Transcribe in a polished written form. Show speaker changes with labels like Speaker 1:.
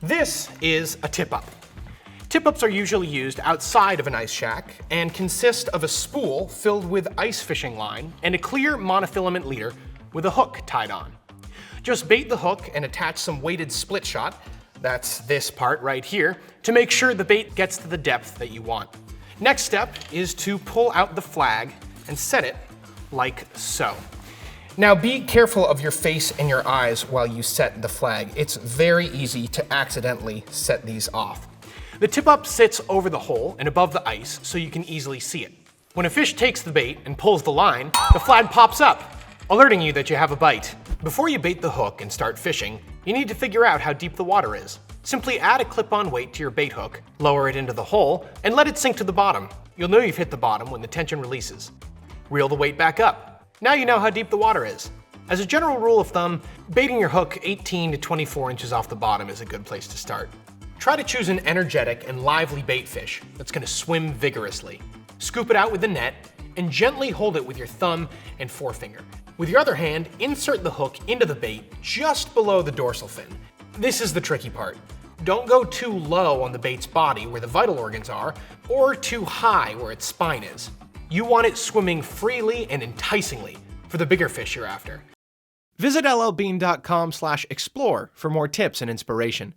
Speaker 1: This is a tip-up. Tip-ups are usually used outside of an ice shack and consist of a spool filled with ice fishing line and a clear monofilament leader with a hook tied on. Just bait the hook and attach some weighted split shot, that's this part right here, to make sure the bait gets to the depth that you want. Next step is to pull out the flag and set it like so. Now be careful of your face and your eyes while you set the flag. It's very easy to accidentally set these off. The tip-up sits over the hole and above the ice so you can easily see it. When a fish takes the bait and pulls the line, the flag pops up, alerting you that you have a bite. Before you bait the hook and start fishing, you need to figure out how deep the water is. Simply add a clip-on weight to your bait hook, lower it into the hole, and let it sink to the bottom. You'll know you've hit the bottom when the tension releases. Reel the weight back up. Now you know how deep the water is. As a general rule of thumb, baiting your hook 18 to 24 inches off the bottom is a good place to start. Try to choose an energetic and lively bait fish that's going to swim vigorously. Scoop it out with the net and gently hold it with your thumb and forefinger. With your other hand, insert the hook into the bait just below the dorsal fin. This is the tricky part. Don't go too low on the bait's body where the vital organs are, or too high where its spine is. You want it swimming freely and enticingly for the bigger fish you're after. Visit LLBean.com/explore for more tips and inspiration.